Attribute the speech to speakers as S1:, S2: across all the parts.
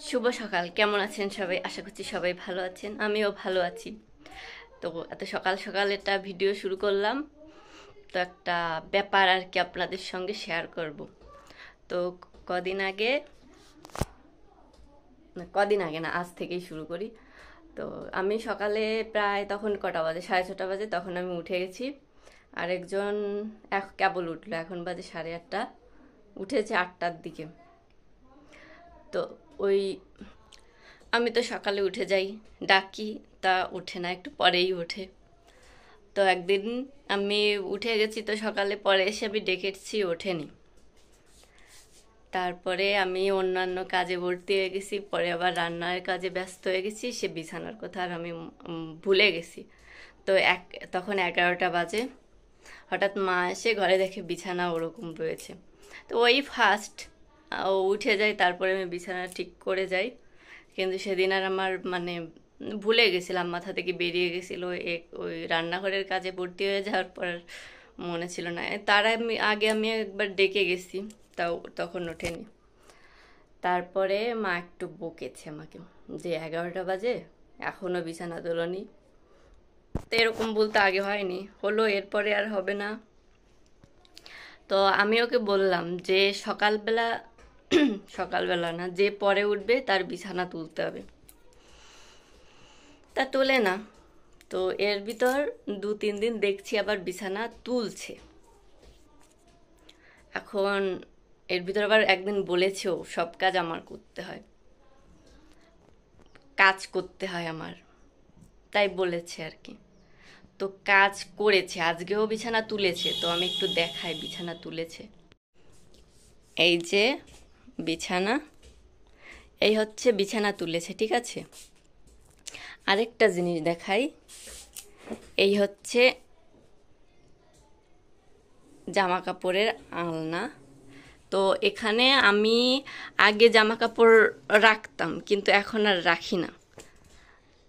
S1: শুভ সকাল, কেমন আছেন সবাই? আশা করছি সবাই ভালো আছেন, আমিও ভালো আছি। তো এত সকাল সকাল একটা ভিডিও শুরু করলাম। তো একটা ব্যাপার আর কি আপনাদের সঙ্গে শেয়ার করব। তো কদিন আগে, কদিন আগে না, আজ থেকেই শুরু করি। তো আমি সকালে প্রায় তখন কটা বাজে, 6:30 বাজে, তখন আমি উঠে গেছি। আরেকজন কেবল উঠলো, এখন বাজে 8:30। উঠেছে 8টার দিকে। তো ওই আমি তো সকালে উঠে যাই, ডাকি, তা ওঠে না, একটু পরেই ওঠে। তো একদিন আমি উঠে গেছি, তো সকালে পরে এসে আমি ডেকেছি, ওঠেনি। তারপরে আমি অন্যান্য কাজে ভর্তি হয়ে গেছি, পরে আবার রান্নার কাজে ব্যস্ত হয়ে গেছি, সে বিছানার কথা আর আমি ভুলে গেছি। তো তখন 11টা বাজে। হঠাৎ মা এসে ঘরে দেখে বিছানা ওরকম রয়েছে। তো ওই ফার্স্ট ও উঠে যায়, তারপরে আমি বিছানা ঠিক করে যাই। কিন্তু সেদিন আর আমার মানে ভুলে গেছিলাম, মাথা থেকে বেরিয়ে গেছিলো। ওই রান্নাঘরের কাজে ভর্তি হয়ে যাওয়ার পর আর মনে ছিল না। তার আগে আমি একবার ডেকে গেছি, তাও তখন ওঠেনি। তারপরে মা একটু বকেছে আমাকে, যে 11টা বাজে এখনো বিছানা তোলনি। তো এরকম বলতে আগে হয়নি, হলো, এরপরে আর হবে না। তো আমি ওকে বললাম যে সকালবেলা সকালবেলা না, যে পরে উঠবে তার বিছানা তুলতে হবে। তা তোলে না। তো এর ভিতর 2-3 দিন দেখছি আবার বিছানা তুলছে। এখন এর ভিতর আবার একদিন বলেছেও সব কাজ আমার করতে হয়, কাজ করতে হয় আমার, তাই বলেছে আর কি। তো কাজ করেছে, আজকেও বিছানা তুলেছে। তো আমি একটু দেখাই বিছানা তুলেছে। এই যে বিছানা, এই হচ্ছে বিছানা তুলেছে, ঠিক আছে। আরেকটা জিনিস দেখাই, এই হচ্ছে জামা কাপড়ের আলনা। তো এখানে আমি আগে জামা কাপড় রাখতাম, কিন্তু এখন আর রাখি না।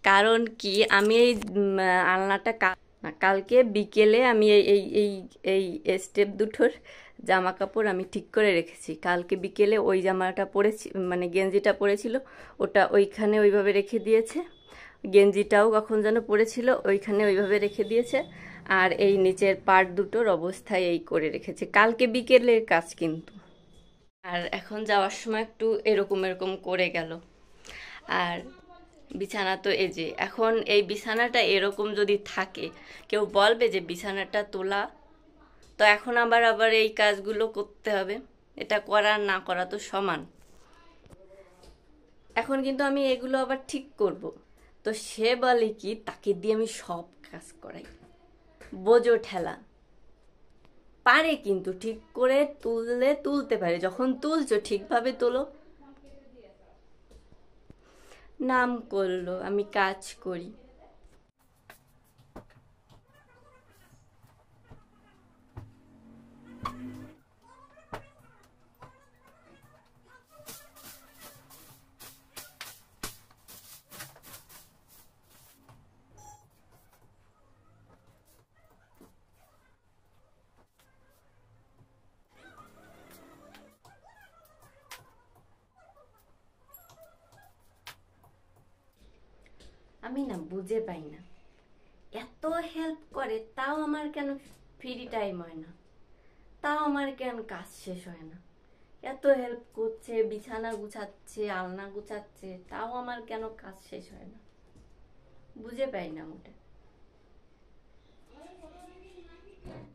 S1: কারণ কি, আমি এই আলনাটা কালকে বিকেলে আমি এই এই এই এই স্টেপ দুটোর জামা কাপড় আমি ঠিক করে রেখেছি। কালকে বিকেলে ওই জামাটা পরেছি, মানে গেঞ্জিটা পরেছিল, ওটা ওইখানে ওইভাবে রেখে দিয়েছে। গেঞ্জিটাও কখন যেন পরেছিল, ওইখানে ওইভাবে রেখে দিয়েছে। আর এই নিচের পার্ট দুটোর অবস্থায় এই করে রেখেছে, কালকে বিকেলের কাজ কিন্তু। আর এখন যাওয়ার সময় একটু এরকম এরকম করে গেল। আর বিছানা তো এই যে, এখন এই বিছানাটা এরকম যদি থাকে, কেউ বলবে যে বিছানাটা তোলা। তো এখন আবার আবার এই কাজগুলো করতে হবে। এটা করা না করা তো সমান। এখন কিন্তু আমি এগুলো আবার ঠিক করব। তো সে বলে কি, তাকে দিয়ে আমি সব কাজ করাই, বোঝো ঠেলা। পারে, কিন্তু ঠিক করে তুললে তুলতে পারে। যখন তুলছো ঠিকভাবে তোলো। নাম করলো আমি কাজ করি। আমি না বুঝে পাই না, এত হেল্প করে তাও আমার কেন ফ্রি টাইম হয় না, তাও আমার কেন কাজ শেষ হয় না। এত হেল্প করছে, বিছানা গুছাচ্ছে, আলনা গুছাচ্ছে, তাও আমার কেন কাজ শেষ হয় না, বুঝে পাই না ওটা।